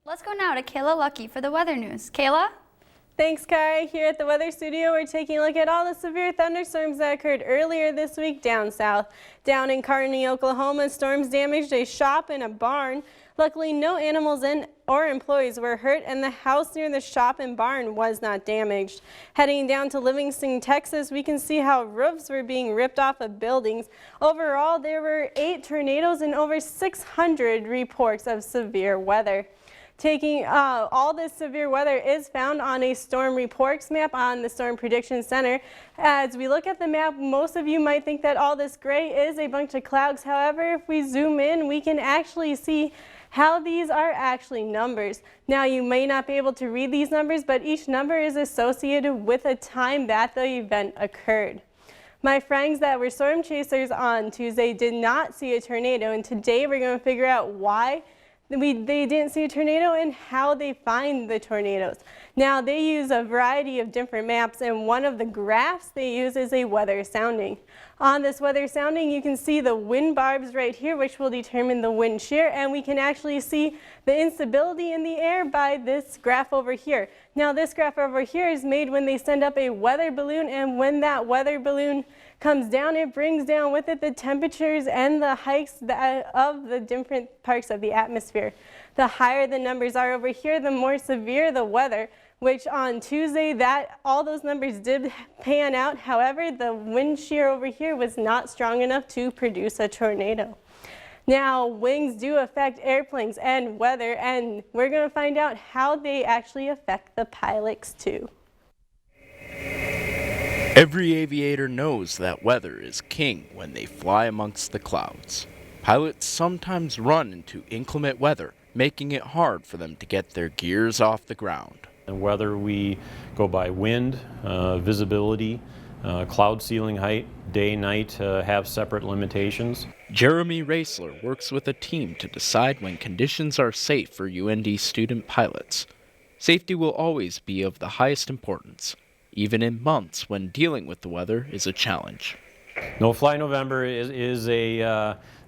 Let's go now to Kayla Lucky for the weather news. Kayla? Thanks, Kari. Here at the weather studio, we're taking a look at all the severe thunderstorms that occurred earlier this week down south. Down in Kearney, Oklahoma, storms damaged a shop and a barn. Luckily, no animals or employees were hurt, and the house near the shop and barn was not damaged. Heading down to Livingston, Texas, we can see how roofs were being ripped off of buildings. Overall, there were 8 tornadoes and over 600 reports of severe weather. All this severe weather is found on a storm reports map on the Storm Prediction Center. As we look at the map, most of you might think that all this gray is a bunch of clouds. However, if we zoom in, we can actually see how these are actually numbers. Now, you may not be able to read these numbers, but each number is associated with a time that the event occurred. My friends that were storm chasers on Tuesday did not see a tornado, and today we're going to figure out why they didn't see a tornado and how they find the tornadoes. Now, they use a variety of different maps, and one of the graphs they use is a weather sounding. On this weather sounding, you can see the wind barbs right here, which will determine the wind shear, and we can actually see the instability in the air by this graph over here. Now, this graph over here is made when they send up a weather balloon, and when that weather balloon comes down, it brings down with it the temperatures and the heights of the different parts of the atmosphere. The higher the numbers are over here, the more severe the weather, which on Tuesday, all those numbers did pan out. However, the wind shear over here was not strong enough to produce a tornado. Now, winds do affect airplanes and weather, and we're going to find out how they actually affect the pilots too. Every aviator knows that weather is king when they fly amongst the clouds. Pilots sometimes run into inclement weather, making it hard for them to get their gears off the ground. And whether we go by wind, visibility, cloud ceiling height, day, night have separate limitations. Jeremy Raisler works with a team to decide when conditions are safe for UND student pilots. Safety will always be of the highest importance, even in months when dealing with the weather is a challenge. No Fly November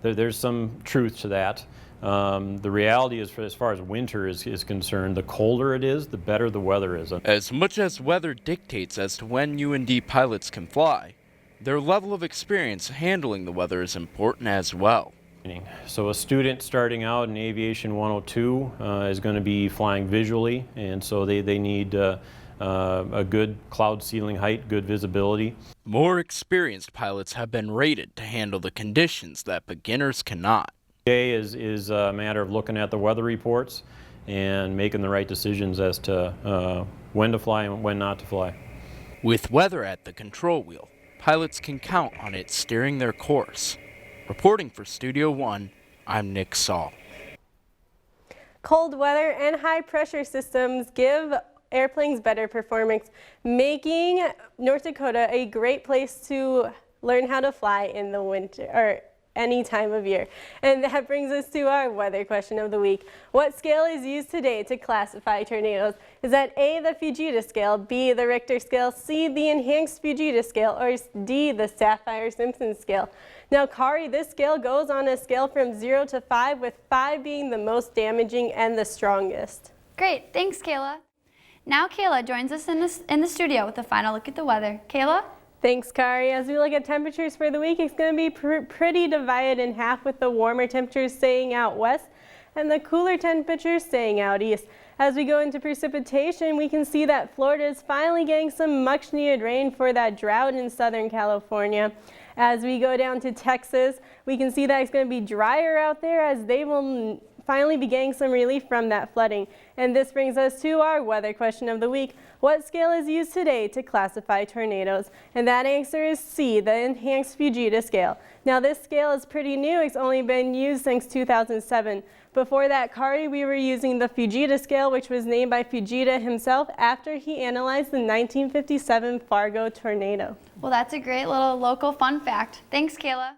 there's some truth to that. The reality is, as far as winter is concerned, the colder it is, the better the weather is. As much as weather dictates as to when UND pilots can fly, their level of experience handling the weather is important as well. So a student starting out in Aviation 102 is going to be flying visually, and so they need a good cloud ceiling height, good visibility. More experienced pilots have been rated to handle the conditions that beginners cannot. Today is a matter of looking at the weather reports and making the right decisions as to when to fly and when not to fly. With weather at the control wheel, pilots can count on it steering their course. Reporting for Studio One, I'm Nick Saul. Cold weather and high pressure systems give airplanes better performance, making North Dakota a great place to learn how to fly in the winter or any time of year. And that brings us to our weather question of the week. What scale is used today to classify tornadoes? Is that A, the Fujita scale, B, the Richter scale, C, the enhanced Fujita scale, or D, the Saffir-Simpson scale? Now, Kari, this scale goes on a scale from 0 to 5, with 5 being the most damaging and the strongest. Great, thanks Kayla. Now Kayla joins us in the studio with a final look at the weather. Kayla? Thanks, Kari. As we look at temperatures for the week, it's going to be pretty divided in half, with the warmer temperatures staying out west and the cooler temperatures staying out east. As we go into precipitation, we can see that Florida is finally getting some much needed rain for that drought in Southern California. As we go down to Texas, we can see that it's going to be drier out there, as they will finally be getting some relief from that flooding. And this brings us to our weather question of the week. What scale is used today to classify tornadoes? And that answer is C, the enhanced Fujita scale. Now, this scale is pretty new. It's only been used since 2007. Before that, Kari, we were using the Fujita scale, which was named by Fujita himself after he analyzed the 1957 Fargo tornado. Well, that's a great little local fun fact. Thanks, Kayla.